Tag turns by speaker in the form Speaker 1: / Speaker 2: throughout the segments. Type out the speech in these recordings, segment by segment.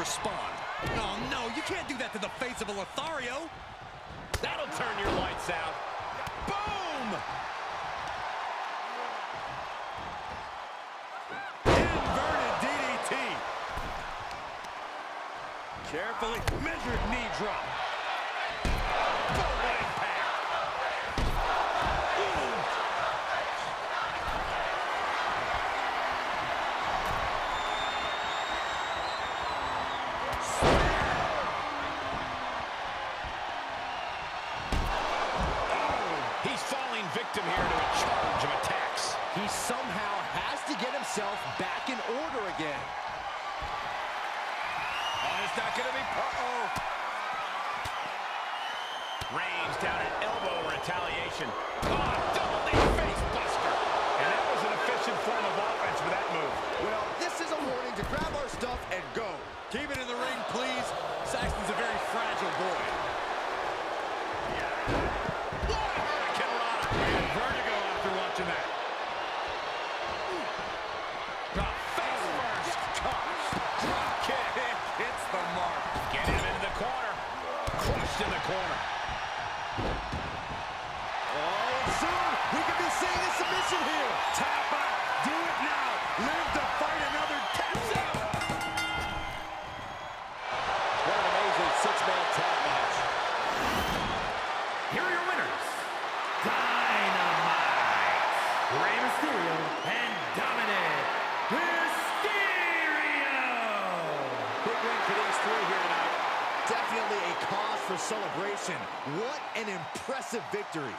Speaker 1: respond. Oh, no, you can't do that to the face of a Lothario.
Speaker 2: That'll turn your lights out. Boom!
Speaker 1: Inverted DDT. Carefully measured knee drop.
Speaker 2: Boom, what impact. He's falling victim here to a charge of attacks.
Speaker 3: He somehow has to get himself back in order again.
Speaker 2: Oh, it's not going to be... Uh-oh. Reigns down at elbow retaliation. Oh, double knee face buster. And that was an efficient form of offense with that move.
Speaker 3: Well, this is a warning to grab our stuff and go.
Speaker 1: Keep it in the ring, please. Saxton's a very fragile boy.
Speaker 2: Vertigo after watching that. Drop face first. Drop kick.
Speaker 1: Hits the mark.
Speaker 2: Get him into the corner. Crushed in the corner.
Speaker 3: Oh, soon we could be seeing a submission here.
Speaker 1: Tap out. Do it now. Live to fight another. Taps out.
Speaker 3: What an amazing six-man tag match.
Speaker 4: Here are your winners. Dynamite, Rey Mysterio and Dominic Mysterio.
Speaker 3: Big win for these three here tonight. Definitely a cause for celebration. What an impressive victory.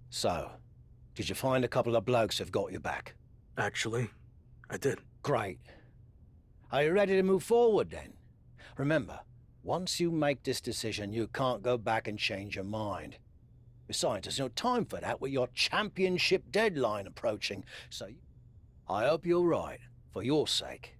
Speaker 5: So, did you find a couple of blokes who've got your back?
Speaker 4: Actually, I did.
Speaker 5: Great. Are you ready to move forward then? Remember, once you make this decision, you can't go back and change your mind. Besides, there's no time for that with your championship deadline approaching, so I hope you're right, for your sake.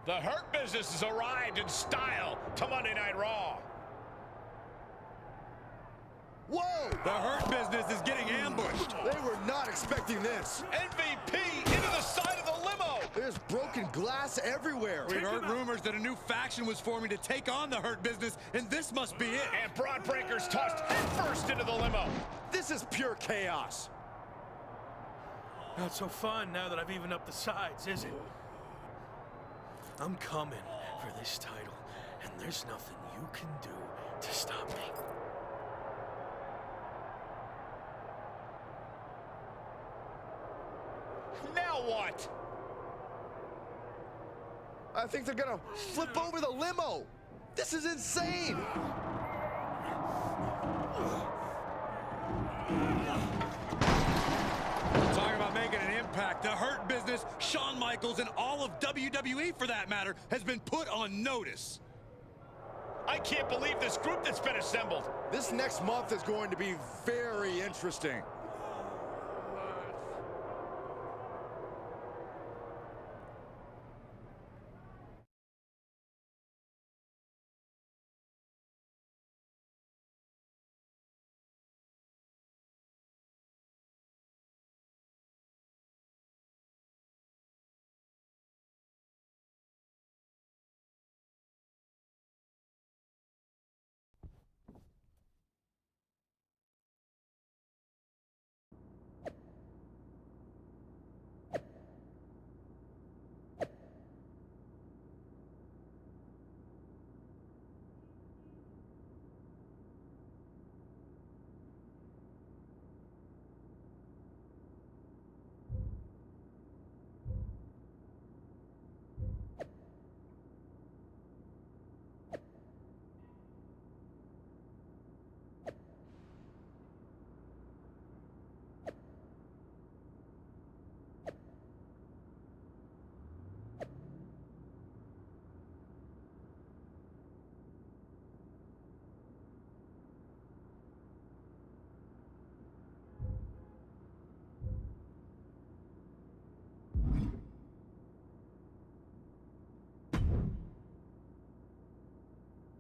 Speaker 2: The Hurt Business has arrived in style to Monday Night Raw.
Speaker 3: Whoa!
Speaker 1: The Hurt Business is getting ambushed.
Speaker 3: They were not expecting this.
Speaker 2: MVP into the side of the limo.
Speaker 3: There's broken glass everywhere.
Speaker 1: We've heard rumors that a new faction was forming to take on the Hurt Business, and this must be it.
Speaker 2: And Braun Breaker's tossed headfirst into the limo.
Speaker 3: This is pure chaos.
Speaker 4: Not so fun now that I've evened up the sides, is it? I'm coming for this title, and there's nothing you can do to stop me.
Speaker 2: Now what?
Speaker 3: I think they're gonna flip over the limo. This is insane.
Speaker 1: Talking about making an impact, the Hurt Business, Shawn Michaels, and all of WWE, for that matter, has been put on notice.
Speaker 2: I can't believe this group that's been assembled.
Speaker 3: This next month is going to be very interesting.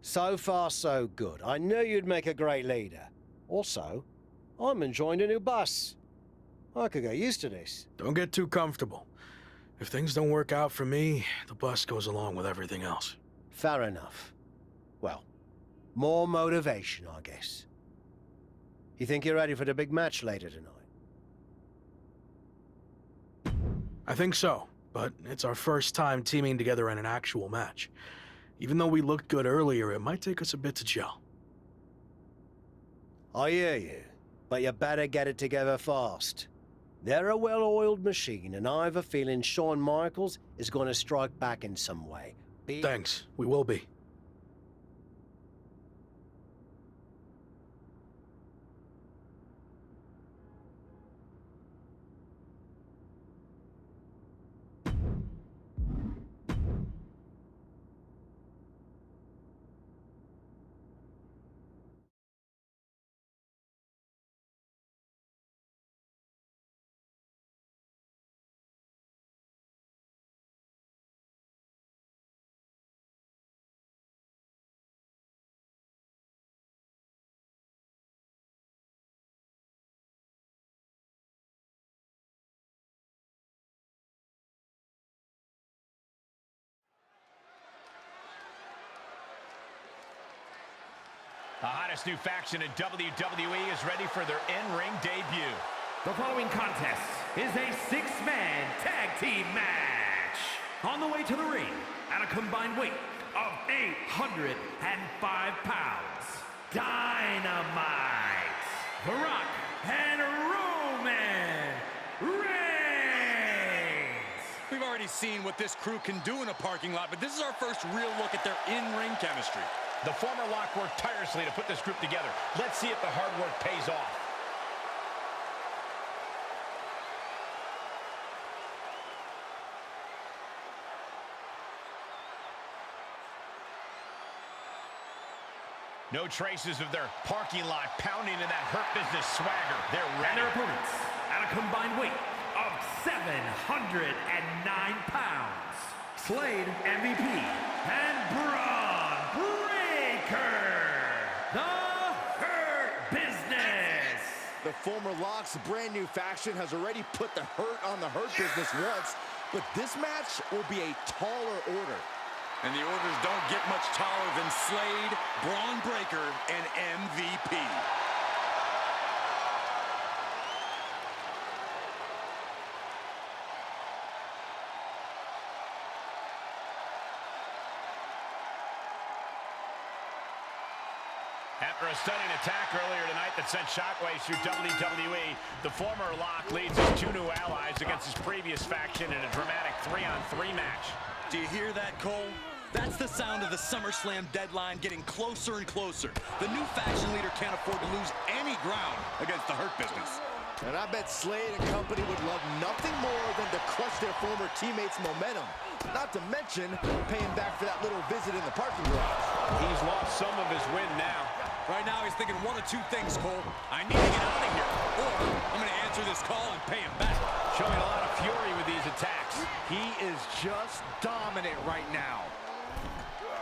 Speaker 5: So far, so good. I knew you'd make a great leader. Also, I'm enjoying a new bus. I could get used to this.
Speaker 4: Don't get too comfortable. If things don't work out for me, the bus goes along with everything else.
Speaker 5: Fair enough. Well, more motivation, I guess. You think you're ready for the big match later tonight?
Speaker 4: I think so, but it's our first time teaming together in an actual match. Even though we looked good earlier, it might take us a bit to gel.
Speaker 5: I hear you, but you better get it together fast. They're a well-oiled machine, and I have a feeling Shawn Michaels is going to strike back in some way.
Speaker 4: Thanks, we will be.
Speaker 2: The hottest new faction in WWE is ready for their in-ring debut.
Speaker 6: The following contest is a six-man tag team match. On the way to the ring, at a combined weight of 805 pounds, Dynamite, The Rock, and Roman Reigns.
Speaker 1: We've already seen what this crew can do in a parking lot, but this is our first real look at their in-ring chemistry.
Speaker 2: The former Lock worked tirelessly to put this group together. Let's see if the hard work pays off. No traces of their parking lot pounding in that Hurt Business swagger. They're ready.
Speaker 6: And their opponents, at a combined weight of 709 pounds, Slade MVP, and Braun Breaker, the Hurt Business.
Speaker 3: The former Lock's brand new faction has already put the Hurt on the Hurt Business once, but this match will be a taller order.
Speaker 1: And the orders don't get much taller than Slade, Braun Breaker, and MVP.
Speaker 2: After a stunning attack earlier tonight that sent shockwaves through WWE, the former Lock leads his two new allies against his previous faction in a dramatic 3-on-3 match.
Speaker 1: Do you hear that, Cole? That's the sound of the SummerSlam deadline getting closer and closer. The new faction leader can't afford to lose any ground against the Hurt Business.
Speaker 3: And I bet Slade and company would love nothing more than to crush their former teammates' momentum. Not to mention paying back for that little visit in the parking garage.
Speaker 2: He's lost some of his win now.
Speaker 1: Right now, he's thinking one of two things, Cole. I need to get out of here, or I'm going to answer this call and pay him back.
Speaker 2: Showing a lot of fury with these attacks.
Speaker 3: He is just dominant right now.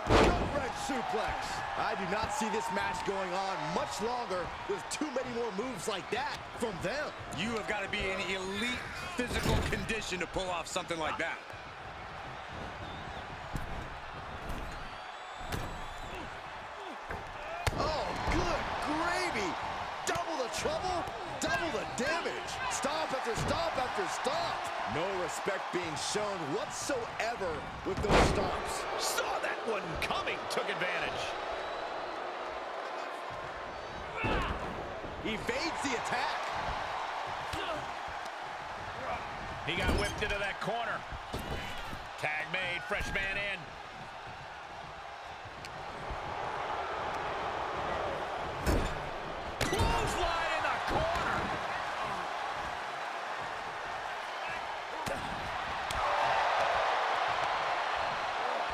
Speaker 3: Gut-wrench suplex. I do not see this match going on much longer with too many more moves like that from them.
Speaker 1: You have got to be in elite physical condition to pull off something like that.
Speaker 3: Oh, good gravy. Double the trouble, double the damage. Stomp after stomp after stomp. No respect being shown whatsoever with those stomps.
Speaker 2: Saw that one coming, took advantage.
Speaker 3: Evades the attack.
Speaker 2: He got whipped into that corner. Tag made, fresh man in. Clothesline in the corner.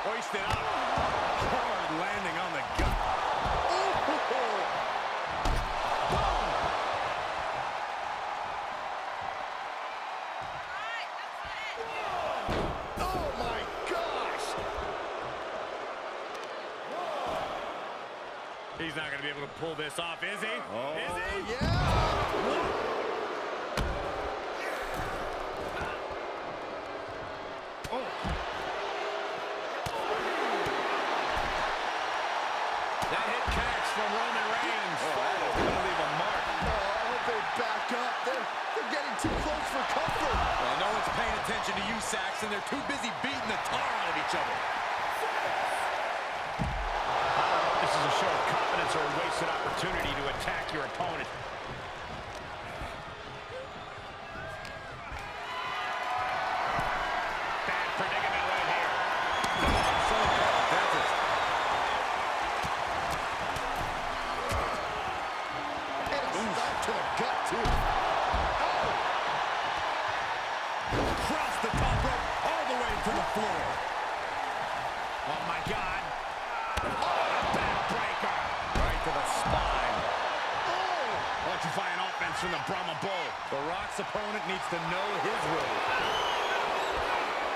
Speaker 2: Hoisted up.
Speaker 1: Hard landing on the gut.
Speaker 3: Oh my gosh!
Speaker 2: He's not going to be able to pull this off, is he?
Speaker 3: Oh,
Speaker 2: is he?
Speaker 3: yeah!
Speaker 2: That hit connects from Roman Reigns.
Speaker 3: Oh, that is going to leave a mark. Oh, I hope they back up. They're getting too close for comfort.
Speaker 1: Well, no one's paying attention to you, Saxon. They're too busy beating the tar out of each other.
Speaker 2: This is a show of confidence or a wasted opportunity to attack your opponent. Bad predicament right here.
Speaker 1: So bad. That's it.
Speaker 3: And a stop to the gut, too. Oh!
Speaker 1: Across the top rope, all the way to the floor.
Speaker 2: Oh, my God. Oh, a backbreaker.
Speaker 1: Right to the spine.
Speaker 3: Oh!
Speaker 2: Electrifying offense from the Brahma Bull.
Speaker 1: The Rock's opponent needs to know his role.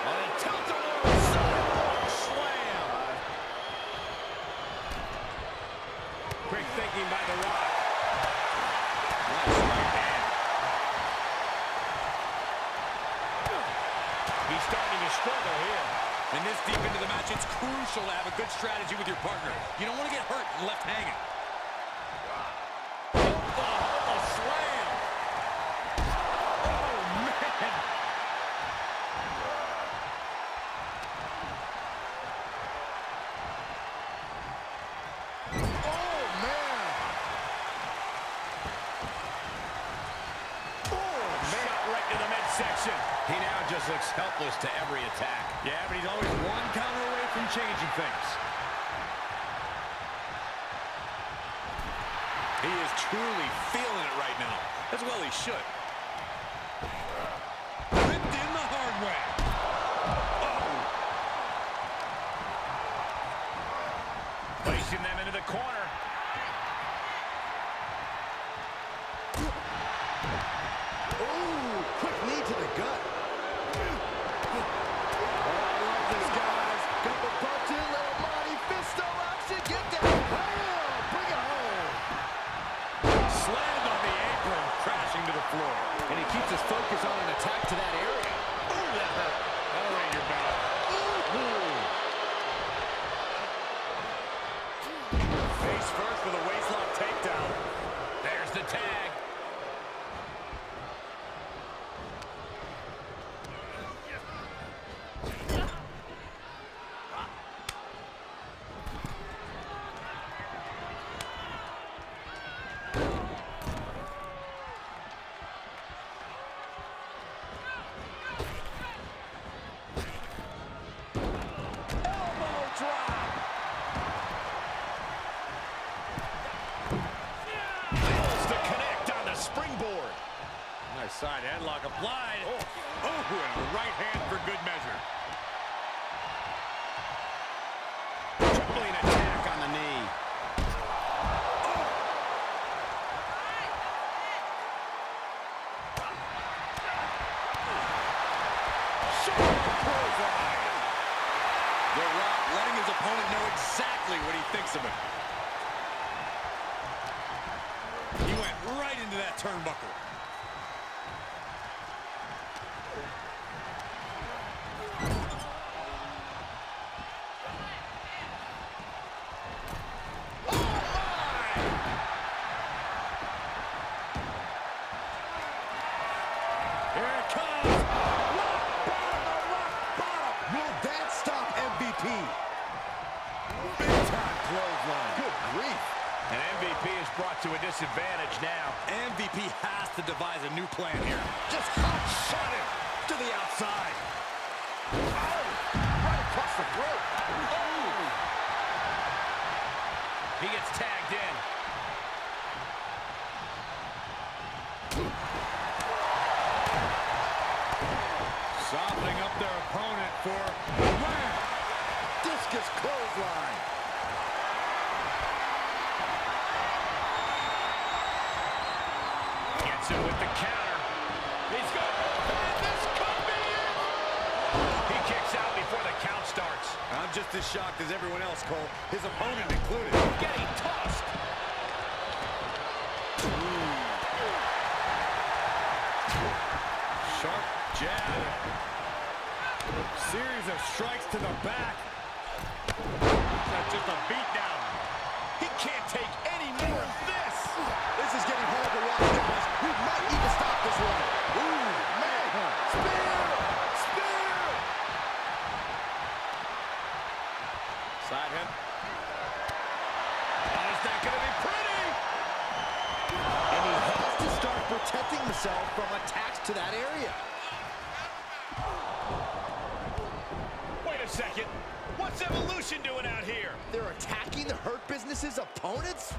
Speaker 2: On a tilt-a-whirl sidewalk slam. Quick thinking by the Rock.
Speaker 1: Nice right hand.
Speaker 2: He's starting to struggle here.
Speaker 1: And this deep into the match, it's crucial to have a good strategy with your partner. You don't want to get hurt and left hanging.
Speaker 2: Oh, slam. Oh, man.
Speaker 3: Oh, man!
Speaker 2: Shot right to the midsection. He now just looks helpless to every attack.
Speaker 1: Yeah, but he's always one counter away from changing things. He is truly feeling it right now. As well he should. Ripped in the hard way.
Speaker 2: Placing them into the corner.
Speaker 3: Ooh, quick knee to the gut. Oh, I love this guy. keeps his focus on an attack to that area.
Speaker 2: Ooh, that hurt. That'll ring your bell.
Speaker 1: Face first with a waistlock takedown.
Speaker 2: There's the tag.
Speaker 1: Nice side headlock applied. Oh, and a right hand for good measure.
Speaker 2: Tripling attack on the knee.
Speaker 1: The Rock letting his opponent know exactly what he thinks of him. He went right into that turnbuckle.
Speaker 2: And MVP is brought to a disadvantage now.
Speaker 1: MVP has to devise a new plan here. Just hot shot him to the outside.
Speaker 3: Oh, right across the throat. Oh.
Speaker 2: He gets tagged in.
Speaker 1: Softening up their opponent for the win.
Speaker 3: Discus clothesline.
Speaker 2: Gets him with the counter. He's got this could be it. He kicks out before the count starts.
Speaker 1: I'm just as shocked as everyone else, Cole. His opponent included.
Speaker 2: Getting tossed.
Speaker 1: Sharp jab. Series of strikes to the back. That's just a beatdown.
Speaker 2: He can't take any more of this.
Speaker 3: This is getting hard to watch, guys. We might need to stop this one. Ooh, man. Spear! Spear!
Speaker 1: Side hip. Oh, is that going to be pretty?
Speaker 3: And he has to start protecting himself from attacks to that area.
Speaker 2: Wait a second. What's Evolution doing out here?
Speaker 3: They're attacking the Hurt Business's opponents?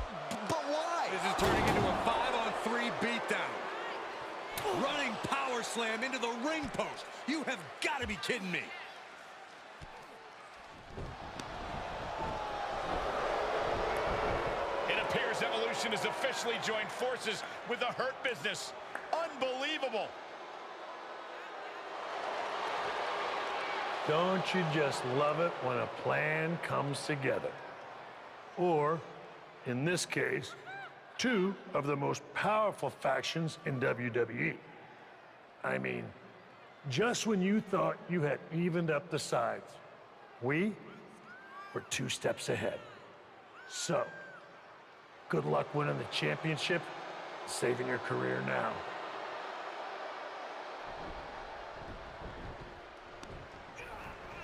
Speaker 3: But why?
Speaker 1: This is turning into a 5-on-3 beatdown. Running power slam into the ring post. You have got to be kidding me.
Speaker 2: It appears Evolution has officially joined forces with the Hurt Business. Unbelievable.
Speaker 7: Don't you just love it when a plan comes together? Or, in this case, two of the most powerful factions in WWE. I mean, just when you thought you had evened up the sides, we were 2 steps ahead. So, good luck winning the championship, saving your career now.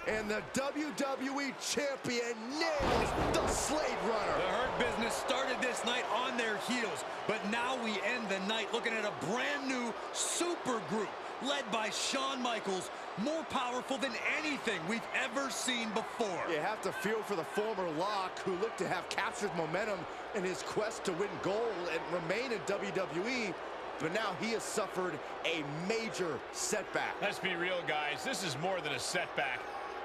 Speaker 3: And the WWE Champion nails the Slade Runner.
Speaker 1: The Hurt Business started this night on their heels, but now we end the night looking at a brand new super group led by Shawn Michaels, more powerful than anything we've ever seen before.
Speaker 3: You have to feel for the former Lock, who looked to have captured momentum in his quest to win gold and remain in WWE, but now he has suffered a major setback.
Speaker 2: Let's be real, guys. This is more than a setback.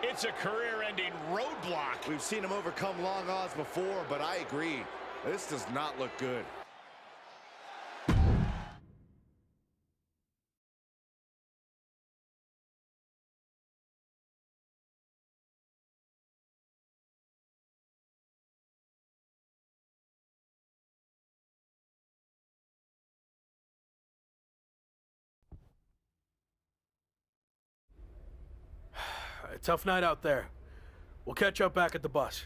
Speaker 2: It's a career-ending roadblock.
Speaker 3: We've seen him overcome long odds before, but I agree. This does not look good.
Speaker 4: tough night out there. We'll catch up back at the bus.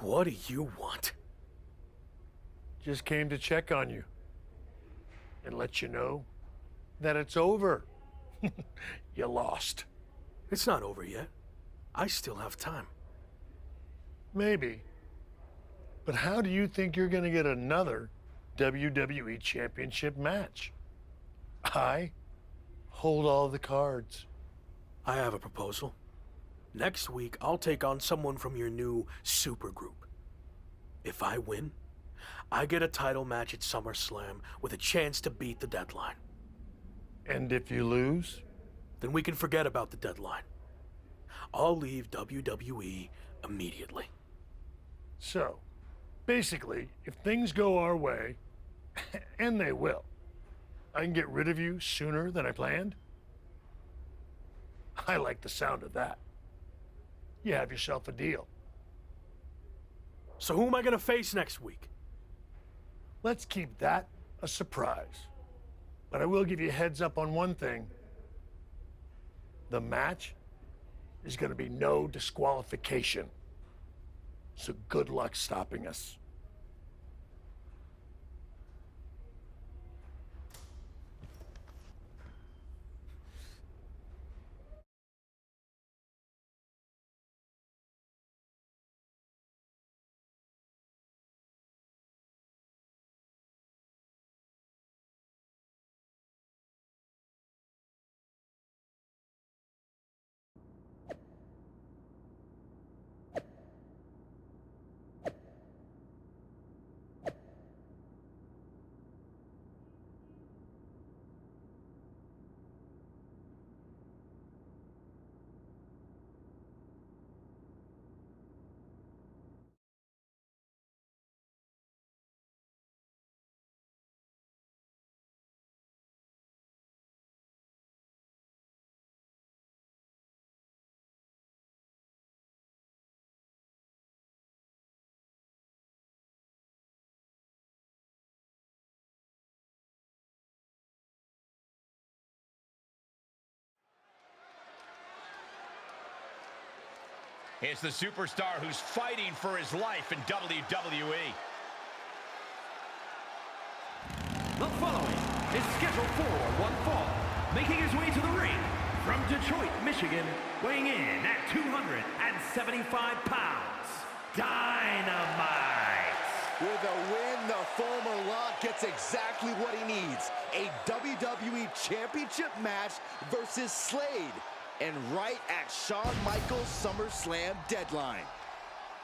Speaker 4: What do you want?
Speaker 7: Just came to check on you and let you know that it's over. You lost.
Speaker 4: It's not over yet. I still have time.
Speaker 7: Maybe. But how do you think you're going to get another WWE Championship match? I hold all the cards.
Speaker 4: I have a proposal. Next week, I'll take on someone from your new supergroup. If I win, I get a title match at SummerSlam with a chance to beat the deadline.
Speaker 7: And if you lose?
Speaker 4: Then we can forget about the deadline. I'll leave WWE immediately.
Speaker 7: So, basically, if things go our way, and they will, I can get rid of you sooner than I planned? I like the sound of that. You have yourself a deal.
Speaker 4: So who am I gonna face next week?
Speaker 7: Let's keep that a surprise. But I will give you a heads up on one thing. The match is going to be no disqualification. So good luck stopping us.
Speaker 2: It's the superstar who's fighting for his life in WWE.
Speaker 6: The following is scheduled for one fall, making his way to the ring from Detroit, Michigan, weighing in at 275 pounds, Dynamite.
Speaker 3: With a win, the former Lock gets exactly what he needs. A WWE Championship match versus Slade. And right at Shawn Michaels' SummerSlam deadline.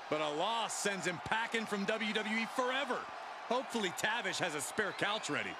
Speaker 1: But a loss sends him packing from WWE forever. Hopefully Tavish has a spare couch ready.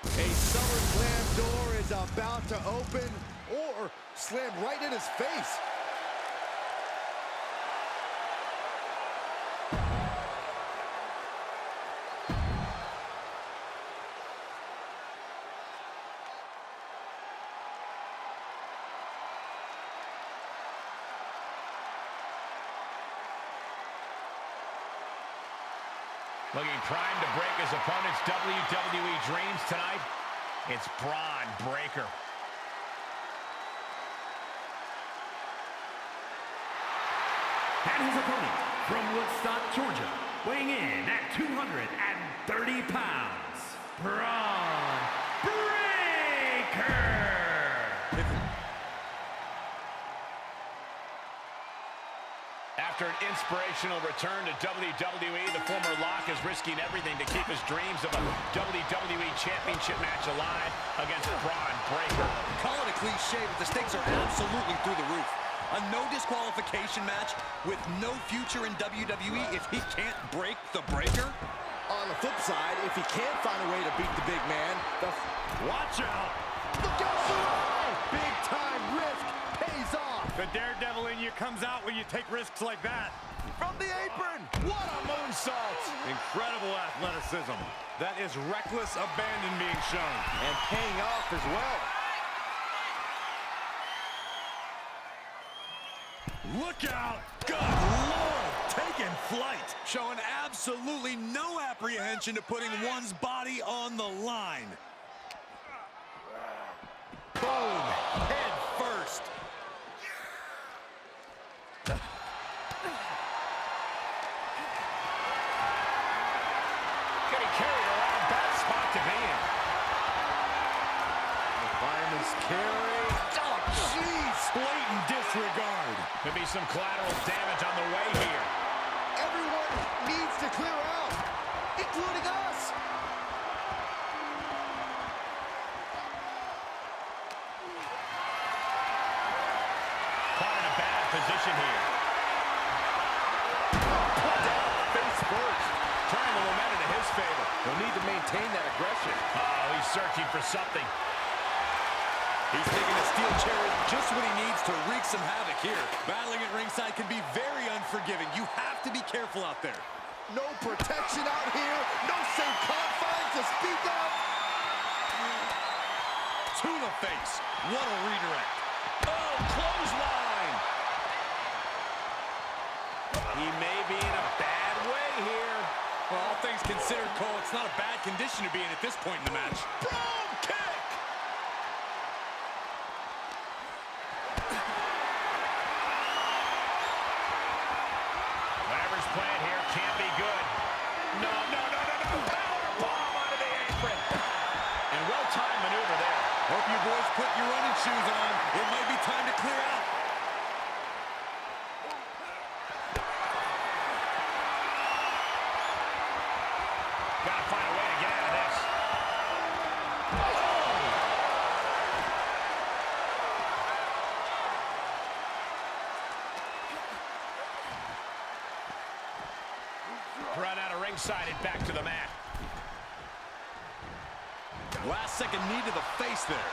Speaker 3: A SummerSlam door is about to open or slam right in his face.
Speaker 2: Looking primed to break his opponent's WWE dreams tonight, it's Braun Breaker.
Speaker 6: And his opponent from Woodstock, Georgia, weighing in at 230 pounds, Braun Breaker.
Speaker 2: After an inspirational return to WWE, the former Lock is risking everything to keep his dreams of a WWE Championship match alive against Braun Breaker.
Speaker 1: Call it a cliche, but the stakes are absolutely through the roof. A no disqualification match with no future in WWE if he can't break the Breaker?
Speaker 3: On the flip side, if he can't find a way to beat the big man, watch out! Look out for the eye! Big time risk pays off!
Speaker 1: The daredevil in you comes out when you take risks like that.
Speaker 3: From the apron! What a moonsault!
Speaker 8: Incredible athleticism. That is reckless abandon being shown.
Speaker 3: And paying off as well.
Speaker 1: Look out! Good Lord! Taking flight. Showing absolutely no apprehension to putting one's body on the line. Boom! Head first.
Speaker 2: Getting carried around, bad spot to be in.
Speaker 3: The fireman's carry. Oh, jeez!
Speaker 1: Blatant disregard.
Speaker 2: Could be some collateral damage on the way here.
Speaker 3: Everyone needs to clear out, including us.
Speaker 2: Caught in a bad position here.
Speaker 3: Put down face first.
Speaker 2: Turning the momentum to his favor.
Speaker 3: He'll need to maintain that aggression.
Speaker 2: Oh, he's searching for something.
Speaker 1: He's thinking a steel chair is just what he needs to wreak some havoc here. Battling at ringside can be very unforgiving. You have to be careful out there.
Speaker 3: No protection out here. No safe confines to speak of.
Speaker 1: To the face. What a redirect.
Speaker 2: Oh, clothesline. He may be in a bad way here.
Speaker 1: Well, all things considered, Cole, it's not a bad condition to be in at this point in the match.
Speaker 2: Boom kick. Whatever's playing here can't be good. No. Power bomb onto the apron. And well-timed maneuver there.
Speaker 1: Hope you boys put your running shoes on. It might be time to clear out.
Speaker 2: Gotta find a way to get out of this. Run out of ringside and back to the mat.
Speaker 1: Last second knee to the face there.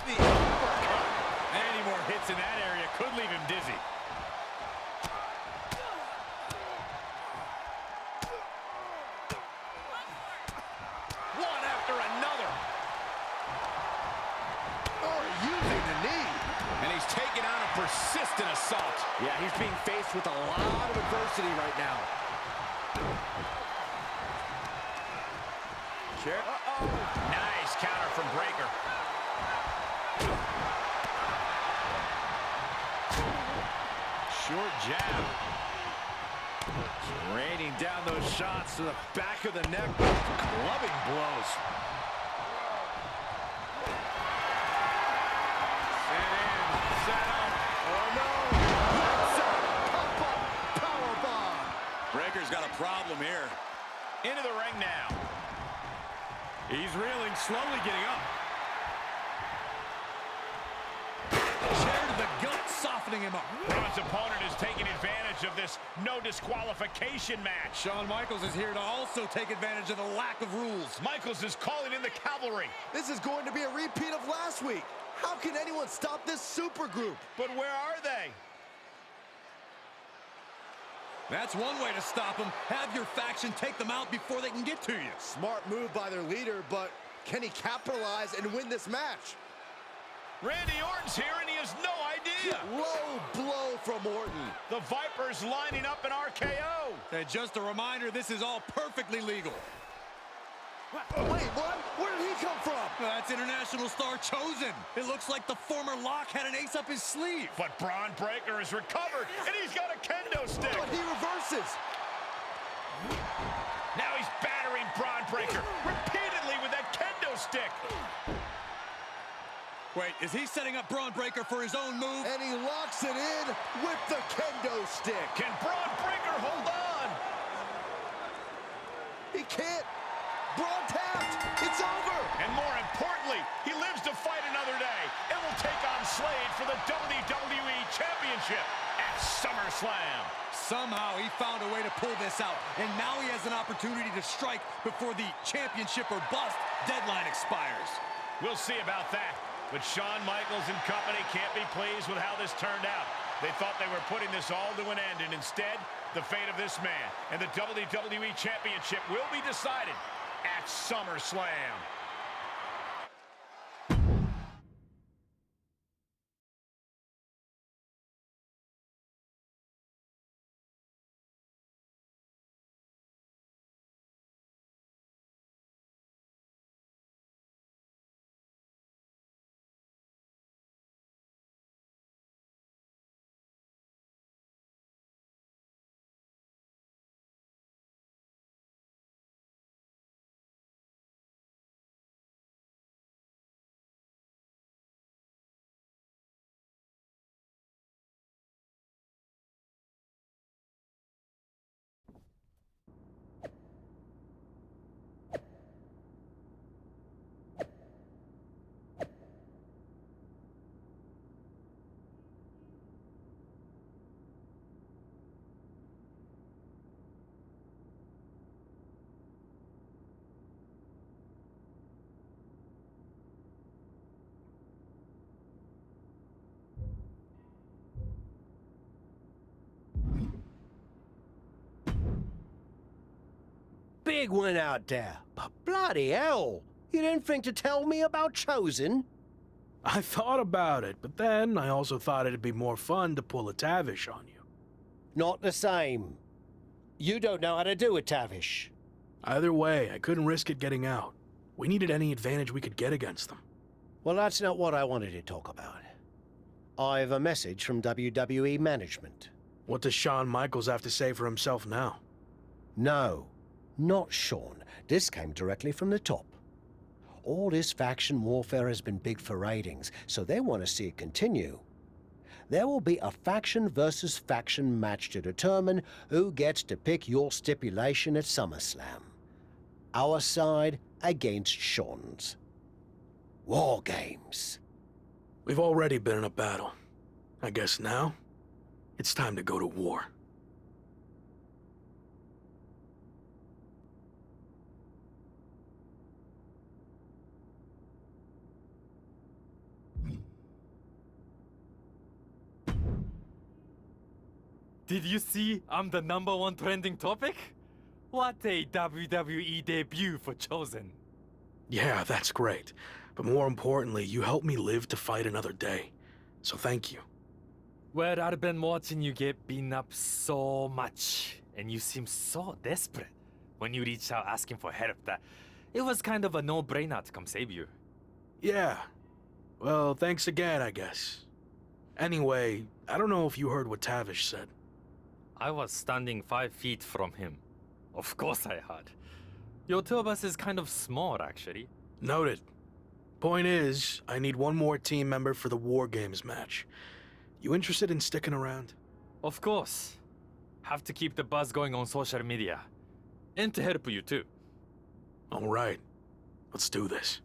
Speaker 2: The uppercut. Any more hits in that area could leave him dizzy. One after another.
Speaker 3: Oh, using the knee.
Speaker 2: And he's taking on a persistent assault.
Speaker 3: Yeah, he's being faced with a lot of adversity right now. Chair.
Speaker 2: Nice counter from Breaker.
Speaker 3: Short jab. Raining down those shots to the back of the neck. Clubbing blows.
Speaker 2: Set in, set up.
Speaker 3: Oh, no. That's a pop-up powerbomb.
Speaker 1: Breaker's got a problem here.
Speaker 2: Into the ring now.
Speaker 1: He's reeling, slowly getting up. Chair to the gut, softening him up.
Speaker 2: Braun's opponent is taking advantage of this no disqualification match.
Speaker 1: Shawn Michaels is here to also take advantage of the lack of rules.
Speaker 2: Michaels is calling in the cavalry.
Speaker 3: This is going to be a repeat of last week. How can anyone stop this super group?
Speaker 2: But where are they?
Speaker 1: That's one way to stop them. Have your faction take them out before they can get to you.
Speaker 3: Smart move by their leader, but can he capitalize and win this match?
Speaker 2: Randy Orton's here and he has no idea.
Speaker 3: Low blow from Orton.
Speaker 2: The Viper's lining up an RKO.
Speaker 1: And just a reminder, this is all perfectly legal.
Speaker 3: Wait, what? Where did he come from?
Speaker 1: That's international star Chosen. It looks like the former Lock had an ace up his sleeve.
Speaker 2: But Braun Breaker is recovered and he's got a kendo stick.
Speaker 3: But he reverses.
Speaker 2: Now he's battering Braun Breaker repeatedly with that kendo stick.
Speaker 1: Wait, is he setting up Braun Breaker for his own move?
Speaker 3: And he locks it in with the kendo stick.
Speaker 2: Can Braun Breaker hold on?
Speaker 3: He can't. Braun tapped. It's over.
Speaker 2: And more importantly, he lives to fight another day and will take on Slade for the WWE Championship at SummerSlam.
Speaker 1: Somehow he found a way to pull this out, and now he has an opportunity to strike before the championship or bust deadline expires.
Speaker 2: We'll see about that. But Shawn Michaels and company can't be pleased with how this turned out. They thought they were putting this all to an end, and instead, the fate of this man and the WWE Championship will be decided at SummerSlam.
Speaker 5: Big one out there, but bloody hell, you didn't think to tell me about Chosen?
Speaker 4: I thought about it, but then I also thought it'd be more fun to pull a Tavish on you.
Speaker 5: Not the same. You don't know how to do a Tavish.
Speaker 4: Either way, I couldn't risk it getting out. We needed any advantage we could get against them.
Speaker 5: Well, that's not what I wanted to talk about. I have a message from WWE management.
Speaker 4: What does Shawn Michaels have to say for himself now?
Speaker 5: No, not Shawn. This came directly from the top. All this faction warfare has been big for ratings, so they want to see it continue. There will be a faction versus faction match to determine who gets to pick your stipulation at SummerSlam. Our side against Shawn's. War games.
Speaker 4: We've already been in a battle. I guess now, it's time to go to war.
Speaker 9: Did you see I'm the #1 trending topic? What a WWE debut for Chosen.
Speaker 4: Yeah, that's great. But more importantly, you helped me live to fight another day. So thank you.
Speaker 9: Well, I've been watching you get beaten up so much, and you seem so desperate when you reached out asking for help that it was kind of a no-brainer to come save you.
Speaker 4: Yeah. Well, thanks again, I guess. Anyway, I don't know if you heard what Tavish said.
Speaker 9: I was standing 5 feet from him. Of course I had. Your two of us is kind of small, actually.
Speaker 4: Noted. Point is, I need one more team member for the War Games match. You interested in sticking around?
Speaker 9: Of course. Have to keep the buzz going on social media. And to help you too.
Speaker 4: All right. Let's do this.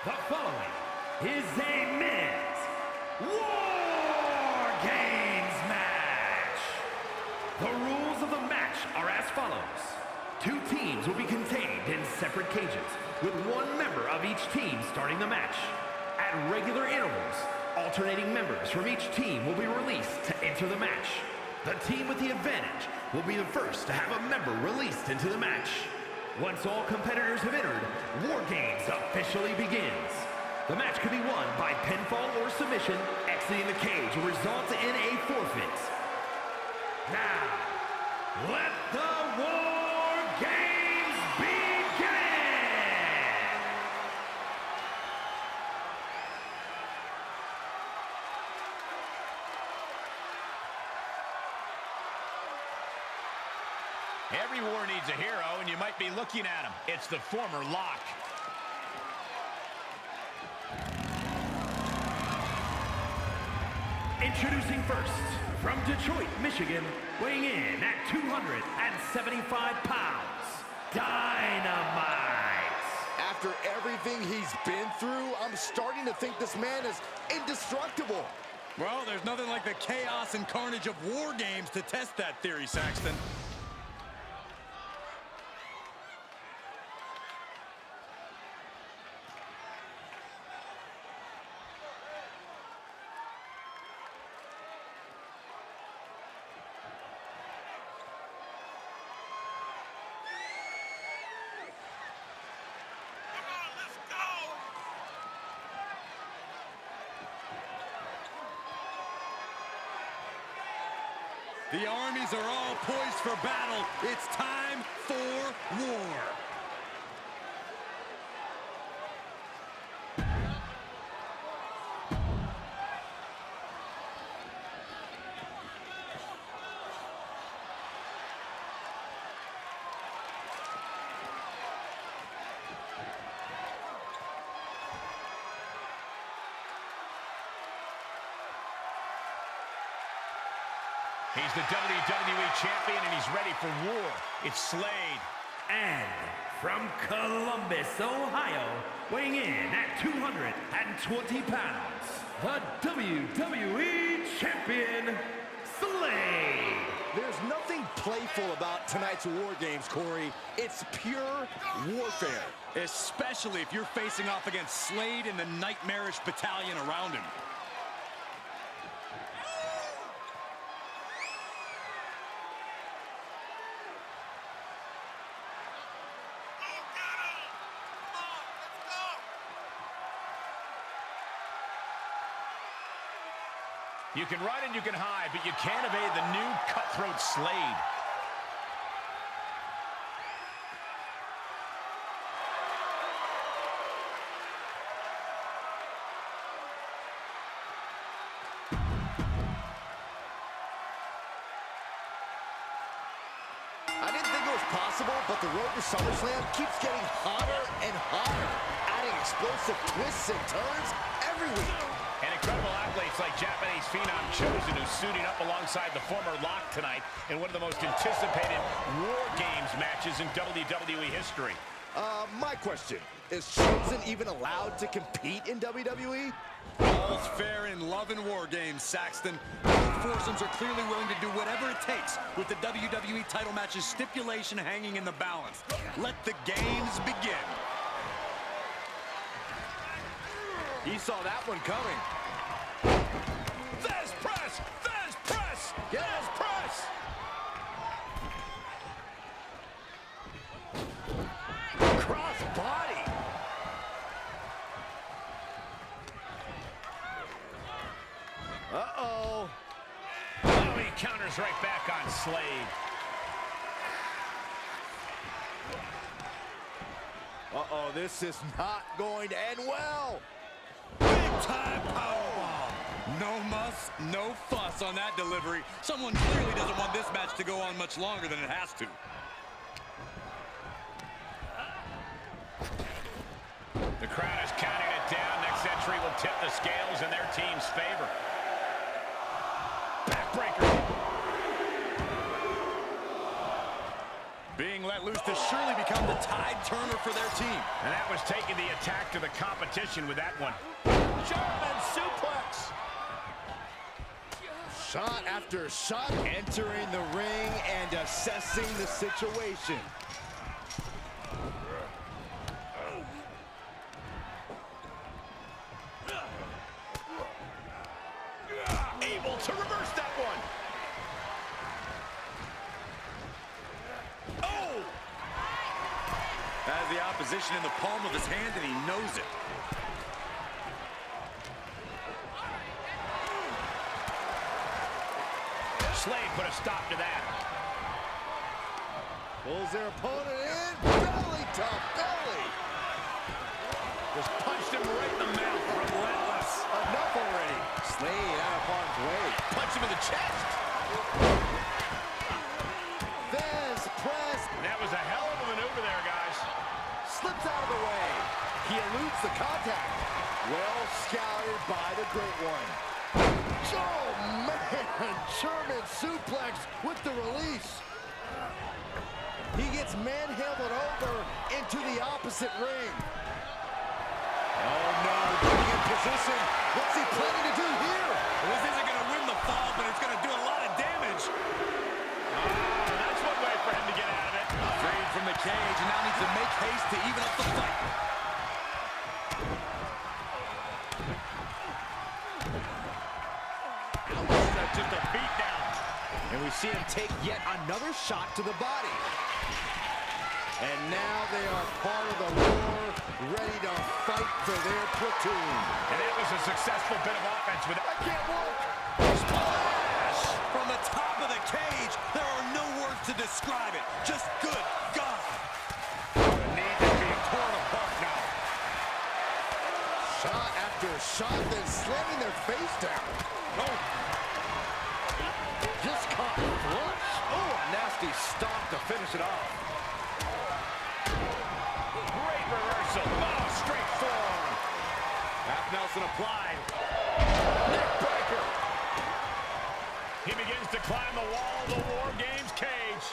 Speaker 6: The following is a men's War Games match. The rules of the match are as follows. 2 teams will be contained in separate cages, with 1 member of each team starting the match. At regular intervals, alternating members from each team will be released to enter the match. The team with the advantage will be the first to have a member released into the match. Once all competitors have entered, War Games officially begins. The match can be won by pinfall or submission. Exiting the cage will result in a forfeit. Now, let the War Games begin!
Speaker 2: Every war needs a hero, and you might be looking at him. It's the former Lock.
Speaker 6: Introducing first, from Detroit, Michigan, weighing in at 275 pounds, Dynamite.
Speaker 3: After everything he's been through, I'm starting to think this man is indestructible.
Speaker 1: Well, there's nothing like the chaos and carnage of War Games to test that theory, Saxton. The armies are all poised for battle. It's time for war.
Speaker 2: He's the WWE champion, and he's ready for war. It's Slade.
Speaker 6: And from Columbus, Ohio, weighing in at 220 pounds, the WWE champion, Slade.
Speaker 3: There's nothing playful about tonight's War Games, Corey. It's pure warfare.
Speaker 1: Especially if you're facing off against Slade and the nightmarish battalion around him.
Speaker 2: You can run and you can hide, but you can't evade the new cutthroat Slade.
Speaker 3: I didn't think it was possible, but the road to SummerSlam keeps getting hotter and hotter, adding explosive twists and turns every week.
Speaker 2: And incredible athletes like Japanese phenom Chosen, who's suiting up alongside the former Lock tonight in one of the most anticipated War Games matches in WWE history.
Speaker 3: My question, is Chosen even allowed to compete in WWE?
Speaker 1: All's fair in love and War Games, Saxton. Both foursomes are clearly willing to do whatever it takes with the WWE title match's stipulation hanging in the balance. Let the games begin.
Speaker 3: He saw that one coming.
Speaker 2: There's press! There's press!
Speaker 3: Yes.
Speaker 2: There's press!
Speaker 3: Cross body. Uh-oh.
Speaker 2: Oh, he counters right back on Slade.
Speaker 3: Uh-oh, this is not going to end well.
Speaker 1: Big-time powerbomb. No muss, no fuss on that delivery. Someone clearly doesn't want this match to go on much longer than it has to.
Speaker 2: The crowd is counting it down. Next entry will tip the scales in their team's favor. Backbreaker. Being led
Speaker 8: let loose to surely become the tide turner for their team.
Speaker 2: And that was taking the attack to the competition with that one.
Speaker 3: German suplex. Shot after shot, entering the ring and assessing the situation.
Speaker 2: Able to reverse that one. Oh!
Speaker 8: Has the opposition in the palm of his hand, and he knows it.
Speaker 2: Slade put a stop to that.
Speaker 3: Pulls their opponent in, belly to belly.
Speaker 2: Just punched him right in the mouth. Relentless.
Speaker 3: Enough already. Slade out of harm's way.
Speaker 2: Punch him in the chest.
Speaker 3: Vez press.
Speaker 2: That was a hell of a maneuver there, guys.
Speaker 3: Slips out of the way. He eludes the contact. Well scouted by the Great One. Oh, man. German suplex with the release. He gets manhandled over into the opposite ring. Oh, no. Getting in position. What's he planning to do here?
Speaker 1: Well, this isn't going to win the fall, but it's going to do a lot of damage.
Speaker 2: That's one way for him to get out of it.
Speaker 8: Freed from the cage, and now needs to make haste to even up the fight.
Speaker 2: That's just a beat down.
Speaker 3: And we see him take yet another shot to the body. And now they are part of the war, ready to fight for their platoon.
Speaker 2: And that was a successful bit of offense with
Speaker 3: I can't walk.
Speaker 1: Splash! From the top of the cage, there are no words to describe it. Just good God.
Speaker 2: the knee that's being torn apart now.
Speaker 3: Shot after shot, then slamming their face down. Oh. Just caught flush. Oh, a nasty stop to finish it off.
Speaker 2: Great reversal. Oh, straight forearm.
Speaker 8: Half Nelson applied.
Speaker 3: Neck breaker.
Speaker 2: He begins to climb the wall of the War Games cage.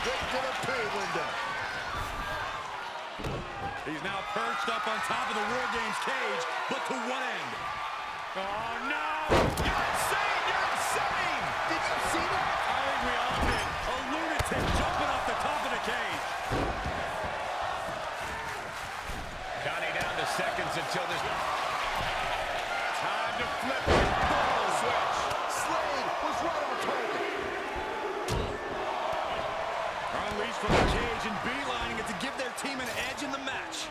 Speaker 3: Straight to the pay window.
Speaker 8: He's now perched up on top of the War Games cage, but to one end.
Speaker 2: Oh, no! You're insane! You're insane!
Speaker 3: Did you see that?
Speaker 1: I think we all did. A lunatic jumping off the top of the cage.
Speaker 2: Counting down the seconds until this... Time to flip the ball switch.
Speaker 3: Slade was right on target.
Speaker 1: Unleashed from the cage and beelining it to give their team an edge in the match.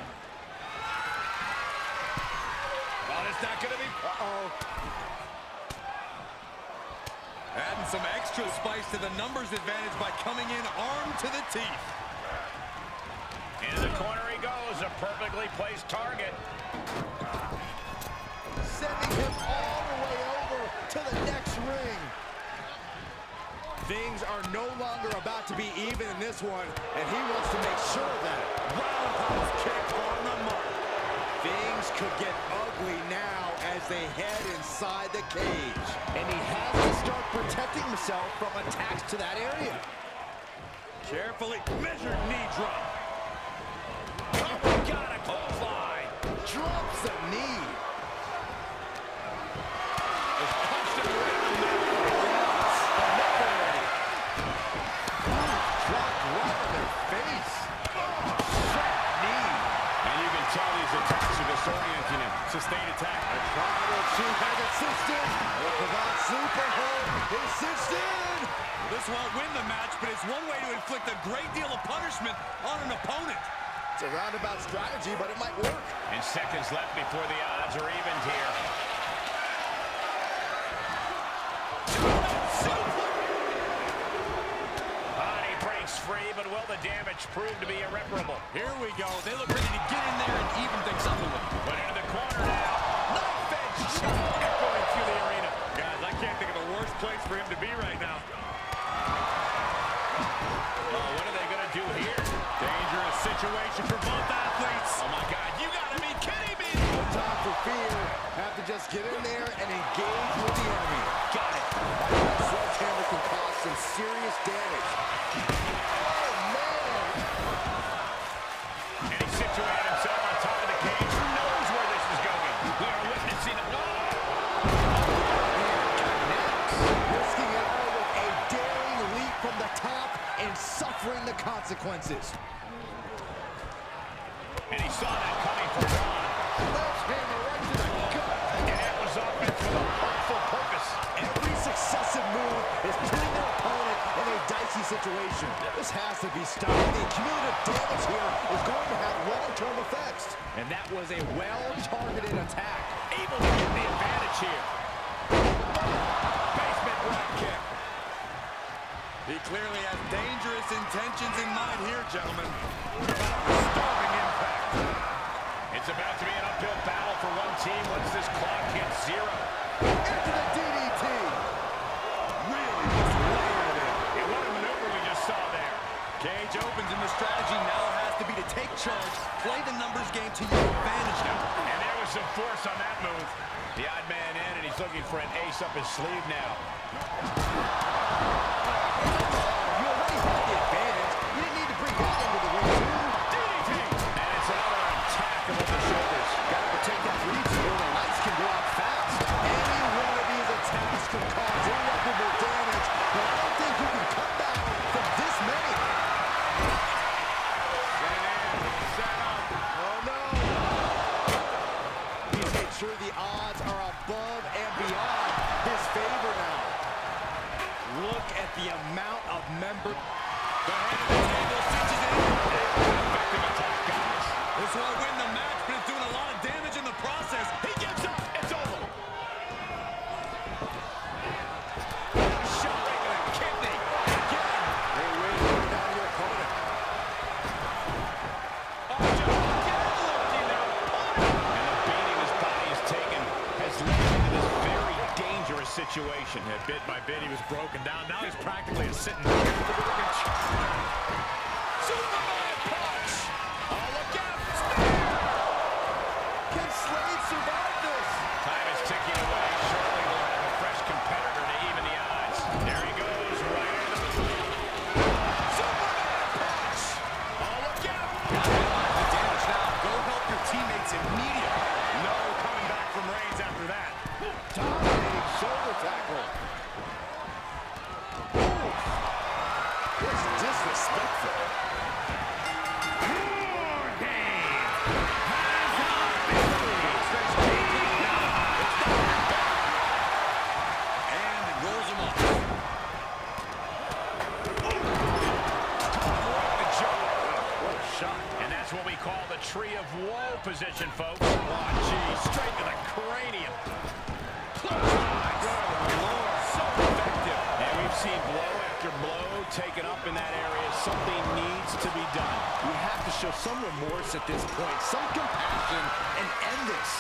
Speaker 2: Well, it's not going to be...
Speaker 3: Uh-oh.
Speaker 1: Adding some extra spice to the numbers advantage by coming in armed to the teeth.
Speaker 2: Into the corner he goes, a perfectly placed target.
Speaker 3: Sending him all the way over to the next ring. Things are no longer about to be even in this one, and he wants to make sure of that. Roundhouse kick on the mark. Things could get ugly now as they head inside the cage. And he has to start protecting himself from attacks to that area.
Speaker 1: Carefully measured knee drop.
Speaker 2: Got a clothesline.
Speaker 3: Drops the knee.
Speaker 2: Just punched him right in the mouth.
Speaker 3: Enough already. Dropped right on their face. Shot knee.
Speaker 2: And you can tell these attacks are disorienting him. Sustained attack.
Speaker 3: A tribal chief has it cinched in. Will provide super hold. It's cinched in.
Speaker 1: This won't win the match, but it's one way to inflict a great deal of punishment on an opponent.
Speaker 3: It's a roundabout strategy, but it might work.
Speaker 2: And seconds left before the odds are evened here. Body breaks free, but will the damage prove to be irreparable?
Speaker 1: Here we go. They look ready to get in there and even things up a little.
Speaker 2: Put into the corner now. Knife edge shot echoing through the arena.
Speaker 8: Guys, I can't think of a worse place for him to be right now.
Speaker 2: Oh, what are they going to do here?
Speaker 8: Dangerous situation for both athletes.
Speaker 2: Oh, my God. You got to be kidding me.
Speaker 3: No time for fear. Have to just get in there and engage with the enemy.
Speaker 2: Got it.
Speaker 3: That sledgehammer can cause some serious damage. Oh, man.
Speaker 2: situated himself on top of the cage. Who knows where this is going? We are witnessing a...
Speaker 3: Risking it all with a daring leap from the top and suffering the consequences.
Speaker 2: And he saw that coming from Ron.
Speaker 3: Sledgehammer right to the gut.
Speaker 2: And it was offense with a hurtful purpose.
Speaker 3: Every successive move is putting their opponent in a dicey situation. This has to be stopped. The cumulative damage here is going to have long-term effects.
Speaker 8: And that was a well-targeted attack.
Speaker 2: Able to get the advantage here.
Speaker 8: Basement drop kick.
Speaker 1: He clearly has dangerous intentions in mind here, gentlemen.
Speaker 2: Disturbing impact. It's about to be an uphill battle for one team once this clock hits 0.
Speaker 3: Into the DDT.
Speaker 1: Really just layering it.
Speaker 2: And what a maneuver we just saw there.
Speaker 1: Cage opens, and the strategy now has to be to take charge, play the numbers game to your advantage now.
Speaker 2: And there was some force on that move. The odd man in, and he's looking for an ace up his sleeve now.
Speaker 3: You already had the advantage. You didn't need to bring that into the ring, too.
Speaker 2: DDT! And it's another attack above the shoulders.
Speaker 3: Gotta protect that reach here. The lights can go out fast. Any one of these attacks could cause irreparable damage, but I don't think you can come back from this many.
Speaker 8: Set up.
Speaker 3: Oh, no. He's made sure the odds are above and beyond his favor now. Look at the amount of member.
Speaker 1: The head of the table cinches it in.
Speaker 2: Effective attack, guys.
Speaker 1: This won't win the match, but it's doing a lot of damage in the process.
Speaker 2: He gets up. It's over.
Speaker 1: Shot right to the kidney. Again.
Speaker 3: They way to bring down your opponent.
Speaker 1: Oh, just get looking now.
Speaker 2: And the beating his body has taken has led him into this very dangerous situation. And bit by bit, he was broken down. Now he's practically a sitting duck.
Speaker 1: Superman punch. Oh, look out.
Speaker 3: Can Slade survive this?
Speaker 2: Time is ticking away. Shortly we'll have a fresh competitor to even the odds. There he goes, right into the...
Speaker 1: Superman punch. Oh, look out. The damage now. Go help your teammates immediately.
Speaker 2: No coming back from Reigns after that.
Speaker 3: Dominating shoulder tackle. It's disrespectful.
Speaker 1: And it rolls him up.
Speaker 2: What a shot. And that's what we call the tree of woe position, folks. Oh, geez. Straight to the cranium.
Speaker 1: So effective.
Speaker 2: And we've seen blow after blow taken up in that area. Something needs to be done.
Speaker 3: You have to show some remorse at this point, some compassion, and end this.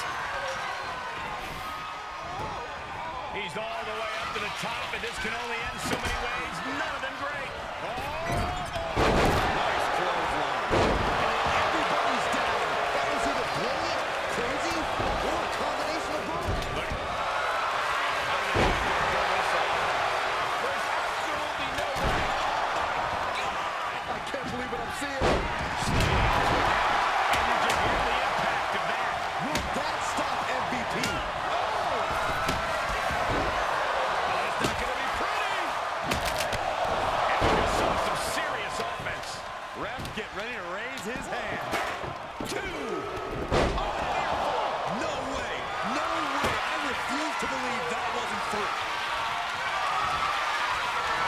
Speaker 2: He's all the way up to the top, and this can only end so many ways. None of them great.
Speaker 3: Nice clothesline. Everybody's down. That was either brilliant, crazy, or a combination of both.
Speaker 2: Look.
Speaker 1: There's absolutely no way.
Speaker 3: I can't believe what I'm seeing.
Speaker 2: And you can hear the impact of that.
Speaker 3: Will that stop MVP?
Speaker 2: It's not going to be pretty. And we just saw some serious offense.
Speaker 1: Ref, get ready to raise his hand. 2. No way. No way. I refuse to believe that wasn't 3.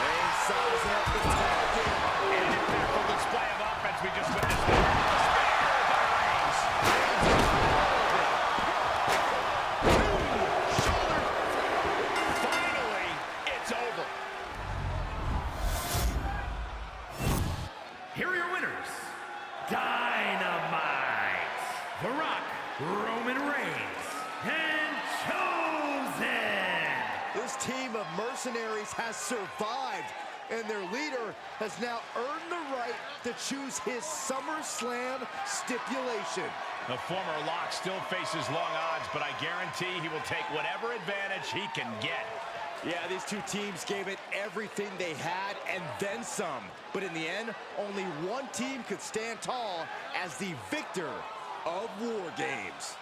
Speaker 3: And sizing up the tag team.
Speaker 2: And an impactful display of offense we just witnessed there. Spear by Reigns.
Speaker 3: Shoulder.
Speaker 2: Finally, it's over.
Speaker 6: Here are your winners. Dynamite, The Rock, Roman Reigns, and Chosen.
Speaker 3: This team of mercenaries has survived, and their leader has now earned the right to choose his SummerSlam stipulation.
Speaker 2: The former Lock still faces long odds, but I guarantee he will take whatever advantage he can get.
Speaker 3: Yeah, these two teams gave it everything they had and then some. But in the end, only one team could stand tall as the victor of War Games.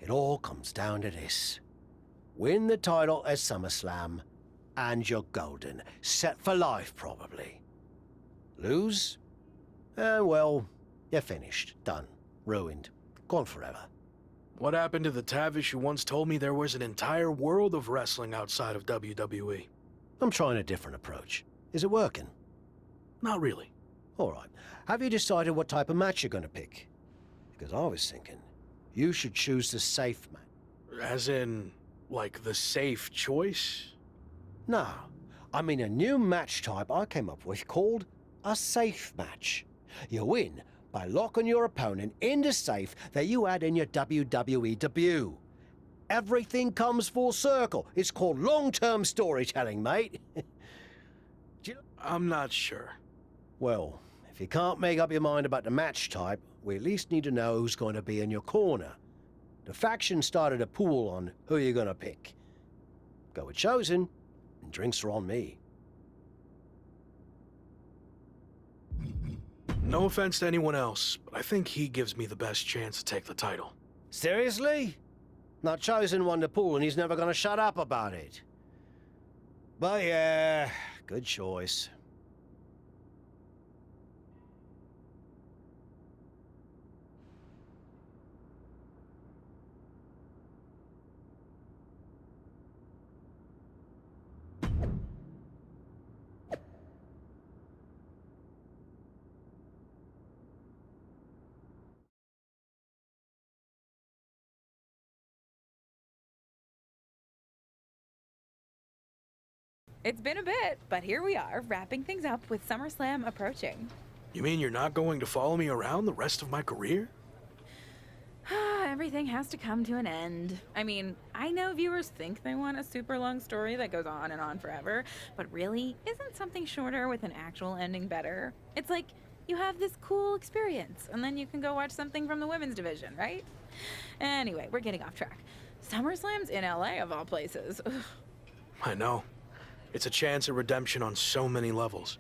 Speaker 5: It all comes down to this. Win the title at SummerSlam, and you're golden. Set for life, probably. Lose? Well, you're finished. Done. Ruined. Gone forever.
Speaker 4: What happened to the Tavish who once told me there was an entire world of wrestling outside of WWE?
Speaker 5: I'm trying a different approach. Is it working?
Speaker 4: Not really.
Speaker 5: All right. Have you decided what type of match you're going to pick? Because I was thinking, you should choose the safe match.
Speaker 4: As in, like, the safe choice?
Speaker 5: No, I mean a new match type I came up with called a safe match. You win by locking your opponent in the safe that you had in your WWE debut. Everything comes full circle. It's called long-term storytelling, mate.
Speaker 4: I'm not sure.
Speaker 5: Well, if you can't make up your mind about the match type, we at least need to know who's going to be in your corner. The faction started a pool on who you're going to pick. Go with Chosen, and drinks are on me.
Speaker 4: No offense to anyone else, but I think he gives me the best chance to take the title.
Speaker 5: Seriously? Not Chosen won the pool and he's never going to shut up about it. But yeah, good choice.
Speaker 10: It's been a bit, but here we are, wrapping things up with SummerSlam approaching.
Speaker 4: You mean you're not going to follow me around the rest of my career?
Speaker 10: Everything has to come to an end. I mean, I know viewers think they want a super long story that goes on and on forever, but really, isn't something shorter with an actual ending better? It's like you have this cool experience, and then you can go watch something from the women's division, right? Anyway, we're getting off track. SummerSlam's in LA, of all places. Ugh.
Speaker 4: I know. It's a chance at redemption on so many levels.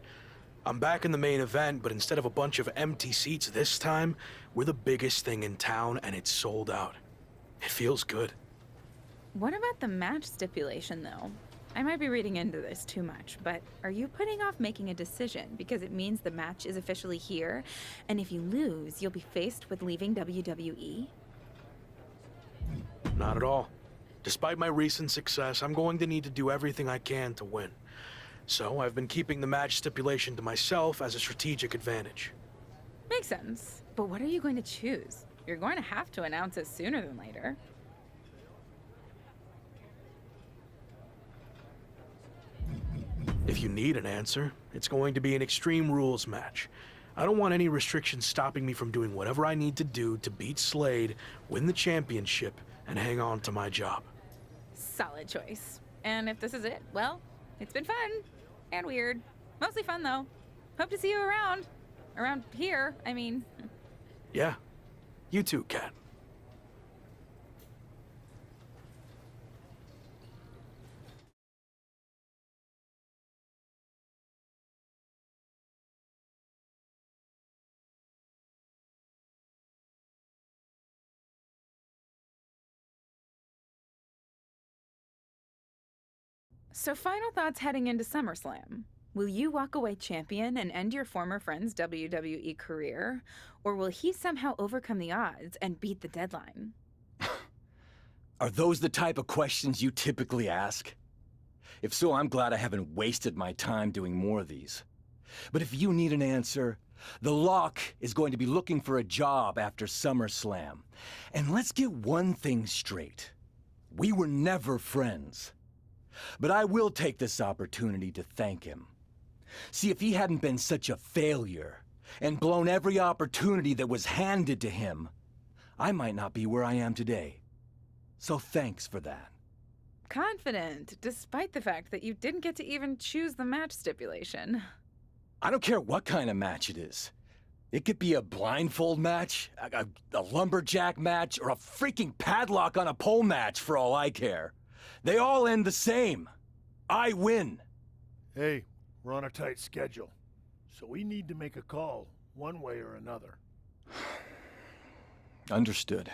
Speaker 4: I'm back in the main event, but instead of a bunch of empty seats this time, we're the biggest thing in town and it's sold out. It feels good.
Speaker 10: What about the match stipulation, though? I might be reading into this too much, but are you putting off making a decision because it means the match is officially here, and if you lose, you'll be faced with leaving WWE?
Speaker 4: Not at all. Despite my recent success, I'm going to need to do everything I can to win. So I've been keeping the match stipulation to myself as a strategic advantage.
Speaker 10: Makes sense. But what are you going to choose? You're going to have to announce it sooner than later.
Speaker 4: If you need an answer, it's going to be an Extreme Rules match. I don't want any restrictions stopping me from doing whatever I need to do to beat Slade, win the championship, and hang on to my job.
Speaker 10: Solid choice. And if this is it, well, it's been fun. And weird. Mostly fun, though. Hope to see you around. Around here, I mean.
Speaker 4: Yeah. You too, Kat.
Speaker 10: So final thoughts heading into SummerSlam. Will you walk away champion and end your former friend's WWE career? Or will he somehow overcome the odds and beat the deadline?
Speaker 11: Are those the type of questions you typically ask? If so, I'm glad I haven't wasted my time doing more of these. But if you need an answer, the Lock is going to be looking for a job after SummerSlam. And let's get one thing straight. We were never friends. But I will take this opportunity to thank him. See, if he hadn't been such a failure and blown every opportunity that was handed to him, I might not be where I am today. So thanks for that.
Speaker 10: Confident, despite the fact that you didn't get to even choose the match stipulation.
Speaker 11: I don't care what kind of match it is. It could be a blindfold match, a lumberjack match, or a freaking padlock on a pole match for all I care. They all end the same. I win.
Speaker 7: Hey, we're on a tight schedule, so we need to make a call one way or another.
Speaker 11: Understood.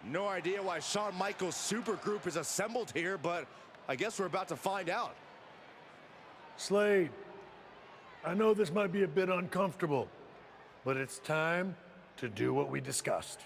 Speaker 3: No idea why Shawn Michaels' supergroup is assembled here, but I guess we're about to find out.
Speaker 7: Slade, I know this might be a bit uncomfortable, but it's time to do what we discussed.